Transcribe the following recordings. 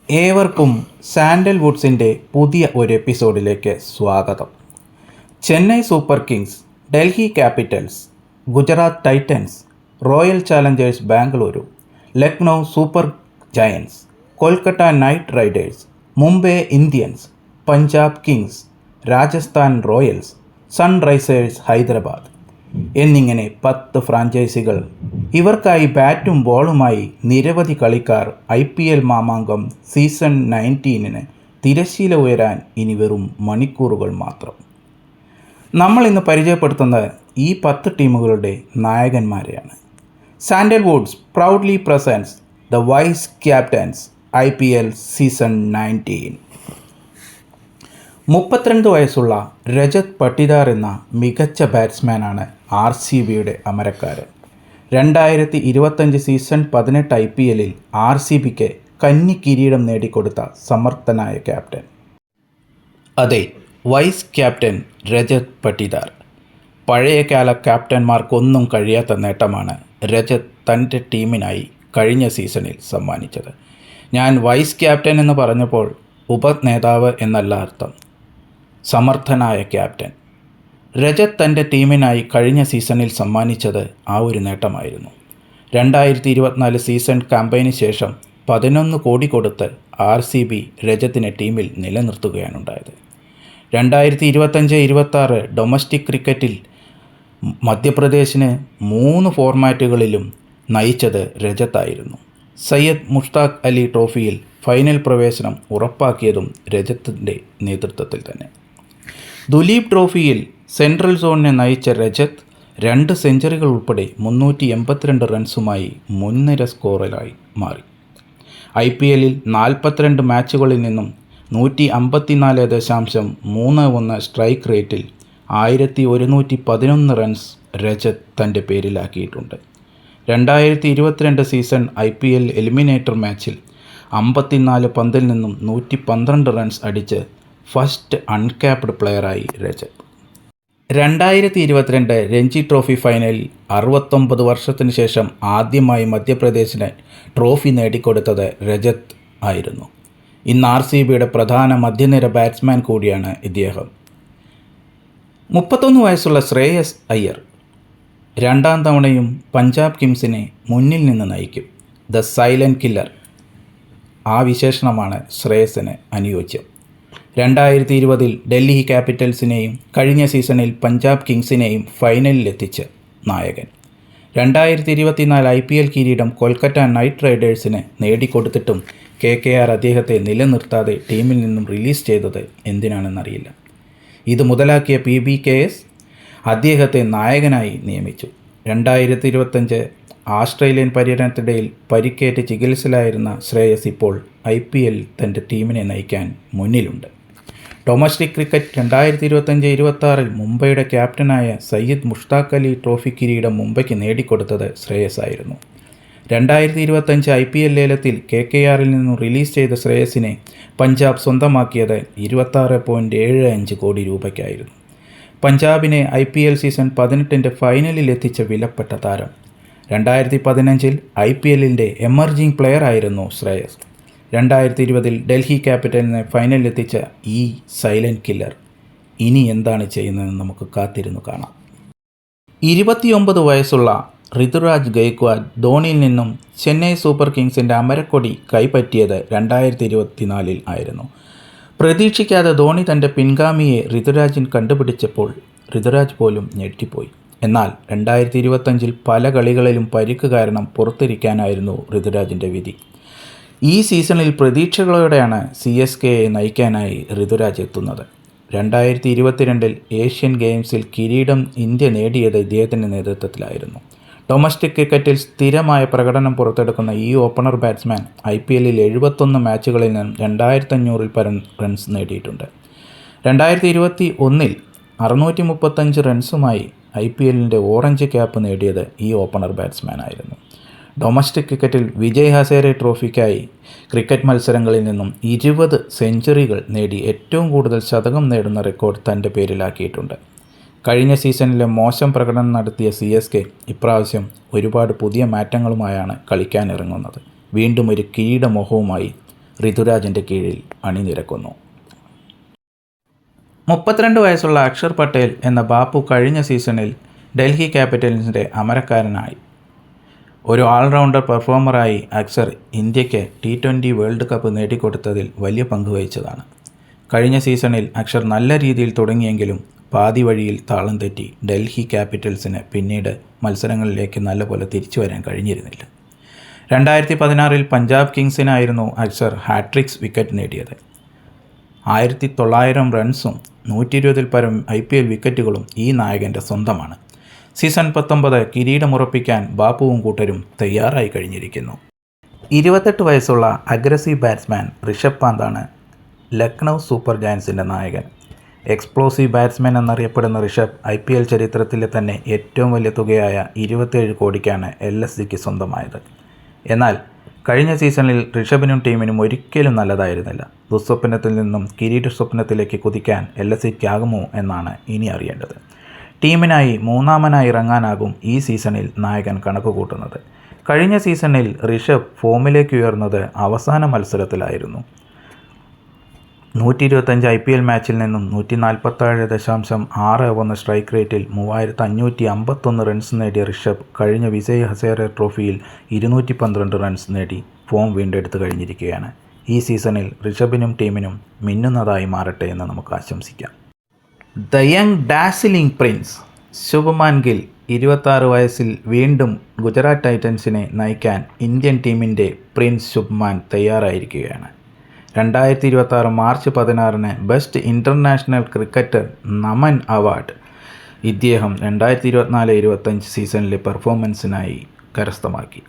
ഏവർക്കും സാൻഡൽവുഡ്സിൻ്റെ പുതിയ ഒരു എപ്പിസോഡിലേക്ക് സ്വാഗതം. Chennai super Kings, Delhi Capitals, Gujarat Titans, royal challengers Bengaluru, Lucknow super giants, Kolkata night Riders, Mumbai Indians, Punjab Kings, Rajasthan Royals, Sunrisers Hyderabad എന്നിങ്ങനെ 10 ഫ്രാഞ്ചൈസികൾ. ഇവർക്കായി ബാറ്റും ബോളുമായി നിരവധി കളിക്കാർ. IPL മാമാങ്കം സീസൺ 19 തിരശ്ശീല ഉയരാൻ ഇനി വെറും മണിക്കൂറുകൾ മാത്രം. നമ്മൾ ഇന്ന് പരിചയപ്പെടുത്തുന്നത് ഈ 10 ടീമുകളുടെ നായകന്മാരെയാണ്. Sandalwoods proudly presents the vice captains IPL season 19. 32 വയസ്സുള്ള രജത് പട്ടിദാർ എന്ന മികച്ച ബാറ്റ്സ്മാനാണ് RCBയുടെ അമരക്കാരൻ. 2025 സീസൺ 18 IPLൽ RCBക്ക് കന്നി കിരീടം നേടിക്കൊടുത്ത സമർത്ഥനായ ക്യാപ്റ്റൻ. അതെ, വൈസ് ക്യാപ്റ്റൻ രജത് പട്ടിദാർ. പഴയകാല ക്യാപ്റ്റന്മാർക്കൊന്നും കഴിയാത്ത നേട്ടമാണ് രജത് തൻ്റെ ടീമിനായി കഴിഞ്ഞ സീസണിൽ സമ്മാനിച്ചത്. ഞാൻ വൈസ് ക്യാപ്റ്റൻ എന്ന് പറഞ്ഞപ്പോൾ ഉപനേതാവ് എന്നല്ല അർത്ഥം, സമർത്ഥനായ ക്യാപ്റ്റൻ. രജത് തൻ്റെ ടീമിനായി കഴിഞ്ഞ സീസണിൽ സമ്മാനിച്ചത് ആ ഒരു നേട്ടമായിരുന്നു. 2024 സീസൺ ക്യാമ്പയിന് ശേഷം 11 കോടി കൊടുത്ത് RCB രജത്തിനെ ടീമിൽ നിലനിർത്തുകയാണുണ്ടായത്. 2025-26 ഡൊമസ്റ്റിക് ക്രിക്കറ്റിൽ മധ്യപ്രദേശിന് 3 ഫോർമാറ്റുകളിലും നയിച്ചത് രജത്തായിരുന്നു. സയ്യദ് മുഷ്താഖ് അലി ട്രോഫിയിൽ ഫൈനൽ പ്രവേശനം ഉറപ്പാക്കിയതും രജത്തിൻ്റെ നേതൃത്വത്തിൽ തന്നെ. ദുലീപ് ട്രോഫിയിൽ സെൻട്രൽ സോണിനെ നയിച്ച രജത് 2 സെഞ്ചുറികൾ ഉൾപ്പെടെ 382 റൺസുമായി മുൻനിര സ്കോററായി മാറി. IPLൽ 42 മാച്ചുകളിൽ നിന്നും 154.31 സ്ട്രൈക്ക് റേറ്റിൽ 1111 റൺസ് രജത് തൻ്റെ പേരിലാക്കിയിട്ടുണ്ട്. 2022 സീസൺ IPL എലിമിനേറ്റർ മാച്ചിൽ 54 പന്തിൽ നിന്നും 112 റൺസ് അടിച്ച് ഫസ്റ്റ് അൺക്യാപ്ഡ് പ്ലെയറായി രജത്. 2022 രഞ്ജി ട്രോഫി ഫൈനലിൽ 69 വർഷത്തിന് ശേഷം ആദ്യമായി മധ്യപ്രദേശിന് ട്രോഫി നേടിക്കൊടുത്തത് രജത് ആയിരുന്നു. ഇന്ന് RCBയുടെ പ്രധാന മധ്യനിര ബാറ്റ്സ്മാൻ കൂടിയാണ് ഇദ്ദേഹം. 31 വയസ്സുള്ള ശ്രേയസ് അയ്യർ 2ാം തവണയും പഞ്ചാബ് കിങ്സിനെ മുന്നിൽ നിന്ന് നയിക്കും. ദ സൈലൻറ്റ് കില്ലർ, ആ വിശേഷണമാണ് ശ്രേയസിന് അനുയോജ്യം. 2020 ഡൽഹി ക്യാപിറ്റൽസിനെയും കഴിഞ്ഞ സീസണിൽ പഞ്ചാബ് കിങ്സിനെയും ഫൈനലിലെത്തിച്ച നായകൻ. 2024 IPL കിരീടം കൊൽക്കത്ത നൈറ്റ് റൈഡേഴ്സിന് നേടിക്കൊടുത്തിട്ടും KKR അദ്ദേഹത്തെ നിലനിർത്താതെ ടീമിൽ നിന്നും റിലീസ് ചെയ്തത് എന്തിനാണെന്നറിയില്ല. ഇത് മുതലാക്കിയ PBKS അദ്ദേഹത്തെ നായകനായി നിയമിച്ചു. 2025 ആസ്ട്രേലിയൻ പര്യടനത്തിനിടയിൽ പരിക്കേറ്റ് ചികിത്സയിലായിരുന്ന ശ്രേയസ് ഇപ്പോൾ IPL തൻ്റെ ടീമിനെ നയിക്കാൻ മുന്നിലുണ്ട്. ഡൊമസ്റ്റിക് ക്രിക്കറ്റ് 2025-26 മുംബൈയുടെ ക്യാപ്റ്റനായ സയ്യിദ് മുഷ്താഖ് അലി ട്രോഫി കിരീടം മുംബൈക്ക് നേടിക്കൊടുത്തത് ശ്രേയസ് ആയിരുന്നു. 2025 IPL ലേലത്തിൽ KKRൽ നിന്നും റിലീസ് ചെയ്ത ശ്രേയസിനെ പഞ്ചാബ് സ്വന്തമാക്കിയത് 26.75 കോടി രൂപയ്ക്കായിരുന്നു. പഞ്ചാബിനെ IPL സീസൺ 18 ഫൈനലിൽ എത്തിച്ച വിലപ്പെട്ട താരം. 2015 IPLൻ്റെ എമർജിംഗ് പ്ലെയർ ആയിരുന്നു ശ്രേയസ്. 2020 ഡൽഹി ക്യാപിറ്റലിനെ ഫൈനലിലെത്തിച്ച ഈ സൈലൻറ്റ് കില്ലർ ഇനി എന്താണ് ചെയ്യുന്നതെന്ന് നമുക്ക് കാത്തിരുന്നു കാണാം. 29 വയസ്സുള്ള ഋതുരാജ് ഗൈക്വാഡ് ധോണിയിൽ നിന്നും ചെന്നൈ സൂപ്പർ കിങ്സിൻ്റെ അമരക്കൊടി കൈപ്പറ്റിയത് 2024 ആയിരുന്നു. പ്രതീക്ഷിക്കാതെ ധോണി തൻ്റെ പിൻഗാമിയെ ഋതുരാജിന് കണ്ടുപിടിച്ചപ്പോൾ ഋതുരാജ് പോലും ഞെട്ടിപ്പോയി. എന്നാൽ 2025 പല കളികളിലും പരിക്ക് കാരണം പുറത്തിരിക്കാനായിരുന്നു ഋതുരാജിൻ്റെ വിധി. ഈ സീസണിൽ പ്രതീക്ഷകളോടെയാണ് CSKയെ നയിക്കാനായി ഋതുരാജ് എത്തുന്നത്. 2022 ഏഷ്യൻ ഗെയിംസിൽ കിരീടം ഇന്ത്യ നേടിയത് ഇദ്ദേഹത്തിൻ്റെ നേതൃത്വത്തിലായിരുന്നു. ഡൊമസ്റ്റിക് ക്രിക്കറ്റിൽ സ്ഥിരമായ പ്രകടനം പുറത്തെടുക്കുന്ന ഈ ഓപ്പണർ ബാറ്റ്സ്മാൻ IPLൽ 71 മാച്ചുകളിൽ നിന്നും 2500-ൽ പരം റൺസ് നേടിയിട്ടുണ്ട്. 2021 635 റൺസുമായി IPLൻ്റെ ഓറഞ്ച് ക്യാപ്പ് നേടിയത് ഈ ഓപ്പണർ ബാറ്റ്സ്മാനായിരുന്നു. ഡൊമസ്റ്റിക് ക്രിക്കറ്റിൽ വിജയ് ഹസാരെ ട്രോഫിക്കായി ക്രിക്കറ്റ് മത്സരങ്ങളിൽ നിന്നും 20 സെഞ്ചുറികൾ നേടി ഏറ്റവും കൂടുതൽ ശതകം നേടുന്ന റെക്കോർഡ് തൻ്റെ പേരിലാക്കിയിട്ടുണ്ട്. കഴിഞ്ഞ സീസണിലെ മോശം പ്രകടനം നടത്തിയ CSK ഇപ്രാവശ്യം ഒരുപാട് പുതിയ മാറ്റങ്ങളുമായാണ് കളിക്കാനിറങ്ങുന്നത്. വീണ്ടും ഒരു കിരീടമോഹവുമായി ഋതുരാജിൻ്റെ കീഴിൽ അണിനിരക്കുന്നു. 32 വയസ്സുള്ള അക്ഷർ പട്ടേൽ എന്ന ബാപ്പു കഴിഞ്ഞ സീസണിൽ ഡൽഹി ക്യാപിറ്റൽസിൻ്റെ അമരക്കാരനായി. ഒരു ഓൾറൗണ്ടർ പെർഫോമറായി അക്ഷർ ഇന്ത്യയ്ക്ക് T20 വേൾഡ് കപ്പ് നേടിക്കൊടുത്തതിൽ വലിയ പങ്ക് വഹിച്ചതാണ്. കഴിഞ്ഞ സീസണിൽ അക്ഷർ നല്ല രീതിയിൽ തുടങ്ങിയെങ്കിലും പാതി വഴിയിൽ താളം തെറ്റി ഡൽഹി ക്യാപിറ്റൽസിന് പിന്നീട് മത്സരങ്ങളിലേക്ക് നല്ലപോലെ തിരിച്ചു വരാൻ കഴിഞ്ഞിരുന്നില്ല. 2016 പഞ്ചാബ് കിങ്സിനായിരുന്നു അക്ഷർ ഹാട്രിക്സ് വിക്കറ്റ് നേടിയത്. 1900 റൺസും 120-ൽ പരം IPL വിക്കറ്റുകളും ഈ നായകൻ്റെ സ്വന്തമാണ്. സീസൺ 19 കിരീടമുറപ്പിക്കാൻ ബാപ്പുവും കൂട്ടരും തയ്യാറായി കഴിഞ്ഞിരിക്കുന്നു. 28 വയസ്സുള്ള അഗ്രസീവ് ബാറ്റ്സ്മാൻ ഋഷഭ് പന്താണ് ലക്നൗ സൂപ്പർ ജയൻസിൻ്റെ നായകൻ. എക്സ്പ്ലോസീവ് ബാറ്റ്സ്മാൻ എന്നറിയപ്പെടുന്ന ഋഷഭ് IPL ചരിത്രത്തിലെ തന്നെ ഏറ്റവും വലിയ തുകയായ 27 കോടിക്കാണ് LSGക്ക് സ്വന്തമായത്. എന്നാൽ കഴിഞ്ഞ സീസണിൽ ഋഷഭിനും ടീമിനും ഒരിക്കലും നല്ലതായിരുന്നില്ല. ദുസ്വപ്നത്തിൽ നിന്നും കിരീട സ്വപ്നത്തിലേക്ക് കുതിക്കാൻ LSGക്കാകുമോ എന്നാണ് ഇനി അറിയേണ്ടത്. ടീമിനായി മൂന്നാമനായി ഇറങ്ങാനാകും ഈ സീസണിൽ നായകൻ കണക്ക് കൂട്ടുന്നത്. കഴിഞ്ഞ സീസണിൽ ഋഷഭ് ഫോമിലേക്ക് ഉയർന്നത് അവസാന മത്സരത്തിലായിരുന്നു. 125 IPL മാച്ചിൽ നിന്നും 147.61 സ്ട്രൈക്ക് റേറ്റിൽ 3551 റൺസ് നേടിയ ഋഷഭ് കഴിഞ്ഞ വിജയ് ഹസാരെ ട്രോഫിയിൽ 212 റൺസ് നേടി ഫോം വീണ്ടെടുത്ത് കഴിഞ്ഞിരിക്കുകയാണ്. ഈ സീസണിൽ ഋഷഭിനും ടീമിനും മിന്നുന്നതായി മാറട്ടെ എന്ന് നമുക്ക് ആശംസിക്കാം. The young dazzling prince Shubman Gill 26 വയസ്സിൽ വീണ്ടും ഗുജറാത്ത് ടൈറ്റൻസിനെ നയിക്കാൻ ഇന്ത്യൻ ടീമിൻ്റെ പ്രിൻസ് ശുഭ്മാൻ തയ്യാറായിരിക്കുകയാണ്. 2026 March 16 best international cricketer Naman award ഇദ്ദേഹം 2024-25 സീസണിലെ പെർഫോമൻസിനായി കരസ്ഥമാക്കി.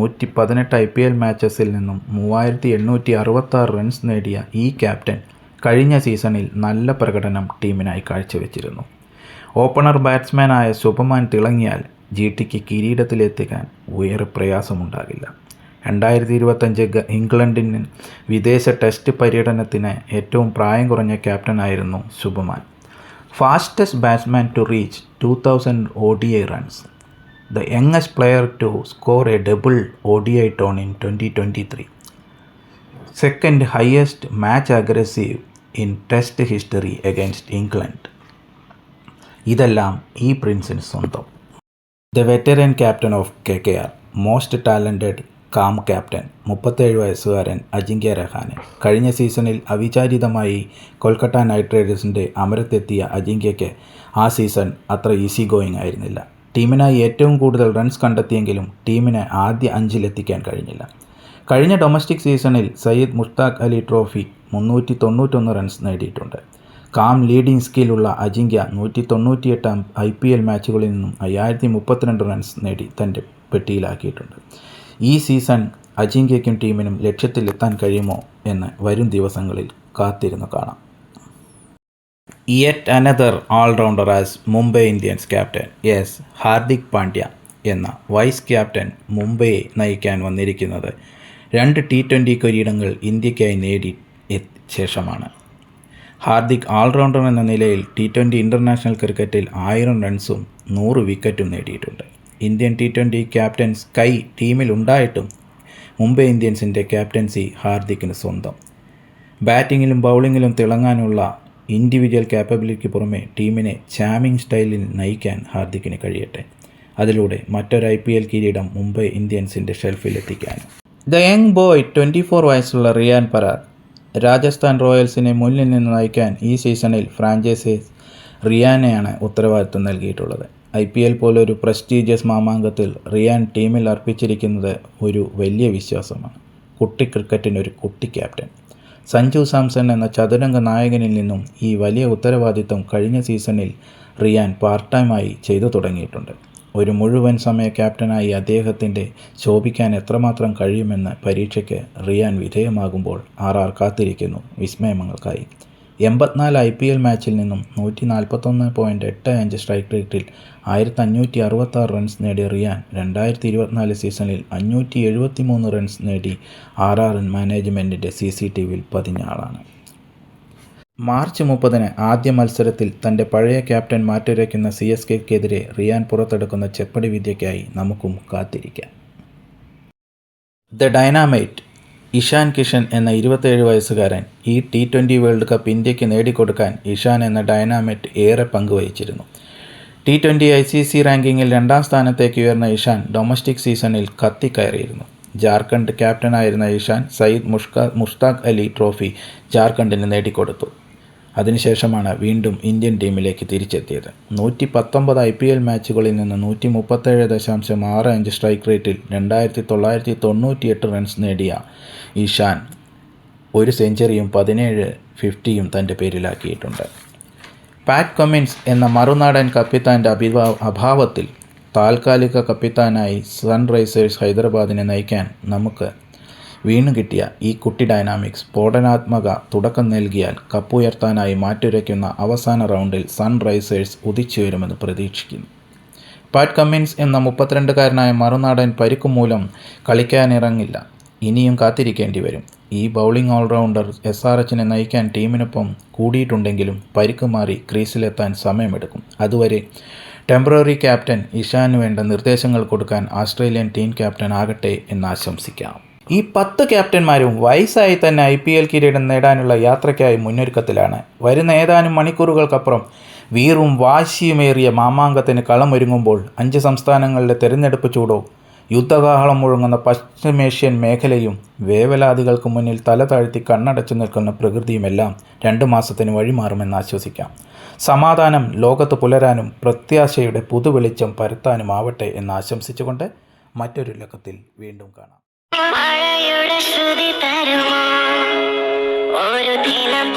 118 IPL മാച്ചസിൽ നിന്നും 3866 റൺസ് നേടിയ ഈ ക്യാപ്റ്റൻ കഴിഞ്ഞ സീസണിൽ നല്ല പ്രകടനം ടീമിനായി കാഴ്ചവെച്ചിരുന്നു. ഓപ്പണർ ബാറ്റ്സ്മാനായ ശുഭ്മാൻ തിളങ്ങിയാൽ GTക്ക് കിരീടത്തിലെത്തിക്കാൻ ഏറെ പ്രയാസമുണ്ടാകില്ല. 2025 ഇംഗ്ലണ്ടിന് വിദേശ ടെസ്റ്റ് പര്യടനത്തിന് ഏറ്റവും പ്രായം കുറഞ്ഞ ക്യാപ്റ്റനായിരുന്നു ശുഭ്മാൻ. Fastest batsman to reach 2000 ODI runs, the youngest player to score a double ODI ton in 2023, second highest match aggressive in test history against England. ഇതെല്ലാം ഈ പ്രിൻസിന് സ്വന്തം. The veteran captain of KKR, most talented calm captain 37 വയസ്സുകാരൻ അജിങ്ക്യ രഹാനെ. കഴിഞ്ഞ സീസണിൽ അവിചാരിതമായി Kolkata night റൈഡേഴ്സിൻ്റെ അമരത്തെത്തിയ അജിങ്ക്യയ്ക്ക് ആ season അത്ര ഈസി ഗോയിങ് ആയിരുന്നില്ല. ടീമിനായി ഏറ്റവും കൂടുതൽ റൺസ് കണ്ടെത്തിയെങ്കിലും ടീമിനെ ആദ്യ 5-ലെത്തിക്കാൻ കഴിഞ്ഞില്ല. കഴിഞ്ഞ ഡൊമസ്റ്റിക് സീസണിൽ സയ്യിദ് മുഷ്താഖ് അലി ട്രോഫി 391 റൺസ് നേടിയിട്ടുണ്ട്. കാം ലീഡിംഗ് സ്കില്ലുള്ള അജിങ്ക്യ 198 IPL മാച്ചുകളിൽ നിന്നും 5032 റൺസ് നേടി തൻ്റെ പെട്ടിയിലാക്കിയിട്ടുണ്ട്. ഈ സീസൺ അജിങ്ക്യയ്ക്കും ടീമിനും ലക്ഷ്യത്തിലെത്താൻ കഴിയുമോ എന്ന് വരും ദിവസങ്ങളിൽ കാത്തിരുന്ന് കാണാം. Yet another all-rounder as Mumbai Indians captain. Yes, Hardik Pandya എന്ന വൈസ് ക്യാപ്റ്റൻ മുംബൈയെ നയിക്കാൻ വന്നിരിക്കുന്നത് 2 T20 കിരീടങ്ങൾ ഇന്ത്യയ്ക്കായി നേടി ശേഷമാണ്. ഹാർദിക് ഓൾറൗണ്ടർ എന്ന നിലയിൽ T20 ഇൻ്റർനാഷണൽ ക്രിക്കറ്റിൽ 1000 റൺസും 100 വിക്കറ്റും നേടിയിട്ടുണ്ട്. ഇന്ത്യൻ T20 ക്യാപ്റ്റൻ സ്കൈ ടീമിലുണ്ടായിട്ടും മുംബൈ ഇന്ത്യൻസിൻ്റെ ക്യാപ്റ്റൻസി ഹാർദിക്കിന് സ്വന്തം. ബാറ്റിങ്ങിലും ബൗളിങ്ങിലും തിളങ്ങാനുള്ള ഇൻഡിവിജ്വൽ ക്യാപ്പബിലിറ്റിക്ക് പുറമെ ടീമിനെ ചാമിങ് സ്റ്റൈലിൽ നയിക്കാൻ ഹാർദിക്കിന് കഴിയട്ടെ. അതിലൂടെ മറ്റൊരു IPL കിരീടം മുംബൈ ഇന്ത്യൻസിൻ്റെ ഷെൽഫിലെത്തിക്കാൻ. ദ യങ് ബോയ് 24 വയസ്സുള്ള റിയാൻ പരാഗ് രാജസ്ഥാൻ റോയൽസിനെ മുന്നിൽ നിന്ന് നയിക്കാൻ ഈ സീസണിൽ ഫ്രാഞ്ചൈസി റിയാനെയാണ് ഉത്തരവാദിത്വം നൽകിയിട്ടുള്ളത്. IPL പോലൊരു പ്രസ്റ്റീജിയസ് മാമാങ്കത്തിൽ റിയാൻ ടീമിൽ അർപ്പിച്ചിരിക്കുന്നത് ഒരു വലിയ വിശ്വാസമാണ്. കുട്ടി ക്രിക്കറ്റിനൊരു കുട്ടി ക്യാപ്റ്റൻ. സഞ്ജു സാംസൺ എന്ന ചതുരംഗ നായകനിൽ നിന്നും ഈ വലിയ ഉത്തരവാദിത്വം കഴിഞ്ഞ സീസണിൽ റിയാൻ പാർട്ട് ടൈമായി ചെയ്തു തുടങ്ങിയിട്ടുണ്ട്. ഒരു മുഴുവൻ സമയ ക്യാപ്റ്റനായി അദ്ദേഹത്തിൻ്റെ ശോഭിക്കാൻ എത്രമാത്രം കഴിയുമെന്ന് പരീക്ഷയ്ക്ക് റിയാൻ വിധേയമാകുമ്പോൾ RR കാത്തിരിക്കുന്നു വിസ്മയങ്ങൾക്കായി. 84 IPL മാച്ചിൽ നിന്നും 141.85 സ്ട്രൈക്ക് റേറ്റിൽ 1566 റൺസ് നേടിയ റിയാൻ 2024 സീസണിൽ 573 റൺസ് നേടി RR മാനേജ്മെൻറ്റിൻ്റെ CCTVയിൽ പതിഞ്ഞ ആളാണ്. മാർച്ച് 30 ആദ്യ മത്സരത്തിൽ തൻ്റെ പഴയ ക്യാപ്റ്റൻ മാറ്റുരയ്ക്കുന്ന CSKക്കെതിരെ റിയാൻ പുറത്തെടുക്കുന്ന ചെപ്പടി വിദ്യയ്ക്കായി നമുക്കും കാത്തിരിക്കാം. ദ ഡൈനാമൈറ്റ് ഇഷാൻ കിഷൻ എന്ന 27 വയസ്സുകാരൻ ഈ T20 വേൾഡ് കപ്പ് ഇന്ത്യക്ക് നേടിക്കൊടുക്കാൻ ഇഷാൻ എന്ന ഡൈനാമൈറ്റ് ഏറെ പങ്കുവഹിച്ചിരുന്നു. T20 ICC റാങ്കിങ്ങിൽ 2ാം സ്ഥാനത്തേക്ക് ഉയർന്ന ഇഷാൻ ഡൊമസ്റ്റിക് സീസണിൽ കത്തിക്കയറിയിരുന്നു. ജാർഖണ്ഡ് ക്യാപ്റ്റനായിരുന്ന ഇഷാൻ സയ്യിദ് മുഷ്താഖ് അലി ട്രോഫി ജാർഖണ്ഡിന് നേടിക്കൊടുത്തു. അതിനുശേഷമാണ് വീണ്ടും ഇന്ത്യൻ ടീമിലേക്ക് തിരിച്ചെത്തിയത്. 119 IPL മാച്ചുകളിൽ നിന്ന് 137.65 സ്ട്രൈക്ക് റേറ്റിൽ 2998 റൺസ് നേടിയ ഇഷാൻ ഒരു സെഞ്ചുറിയും 17 50യും തൻ്റെ പേരിലാക്കിയിട്ടുണ്ട്. പാറ്റ് കമ്മിൻസ് എന്ന മറുനാടൻ കപ്പിത്താൻ്റെ അഭാവത്തിൽ താൽക്കാലിക കപ്പിത്താനായി സൺറൈസേഴ്സ് ഹൈദരാബാദിനെ നയിക്കാൻ നമുക്ക് വീണു കിട്ടിയ ഈ കുട്ടി ഡൈനാമിക് സ്ഫോടനാത്മക തുടക്കം നൽകിയാൽ കപ്പുയർത്താനായി മാറ്റുരയ്ക്കുന്ന അവസാന റൗണ്ടിൽ സൺറൈസേഴ്സ് ഉദിച്ചുവരുമെന്ന് പ്രതീക്ഷിക്കുന്നു. പാറ്റ് കമ്മിൻസ് എന്ന 32-കാരനായ മറുനാടൻ പരിക്കു മൂലം കളിക്കാനിറങ്ങില്ല. ഇനിയും കാത്തിരിക്കേണ്ടി വരും. ഈ ബൗളിംഗ് ഓൾറൗണ്ടർ SRHനെ നയിക്കാൻ ടീമിനൊപ്പം കൂടിയിട്ടുണ്ടെങ്കിലും പരിക്ക് മാറി ക്രീസിലെത്താൻ സമയമെടുക്കും. അതുവരെ ടെമ്പററി ക്യാപ്റ്റൻ ഇഷാന് വേണ്ട നിർദ്ദേശങ്ങൾ കൊടുക്കാൻ ഓസ്ട്രേലിയൻ ടീം ക്യാപ്റ്റൻ ആകട്ടെ എന്ന് ആശംസിക്കാം. ഈ 10 ക്യാപ്റ്റന്മാരും വയസ്സായി തന്നെ IPL കിരീടം നേടാനുള്ള യാത്രയ്ക്കായി മുന്നൊരുക്കത്തിലാണ്. വരുന്ന ഏതാനും മണിക്കൂറുകൾക്കപ്പുറം വീറും വാശിയുമേറിയ മാമാങ്കത്തിന് കളമൊരുങ്ങുമ്പോൾ 5 സംസ്ഥാനങ്ങളിലെ തെരഞ്ഞെടുപ്പ് ചൂടോ യുദ്ധകാഹളം മുഴങ്ങുന്ന പശ്ചിമേഷ്യൻ മേഖലയും വേവലാതികൾക്ക് മുന്നിൽ തല താഴ്ത്തി കണ്ണടച്ചു നിൽക്കുന്ന പ്രകൃതിയുമെല്ലാം 2 മാസത്തിന് വഴിമാറുമെന്ന് ആശ്വസിക്കാം. സമാധാനം ലോകത്ത് പുലരാനും പ്രത്യാശയുടെ പുതുവെളിച്ചം പരത്താനുമാവട്ടെ എന്ന് ആശംസിച്ചുകൊണ്ട് മറ്റൊരു ലക്കത്തിൽ വീണ്ടും കാണാം. മഴയുടെ ശ്രുതി തരുമോ ഒരു ദിനം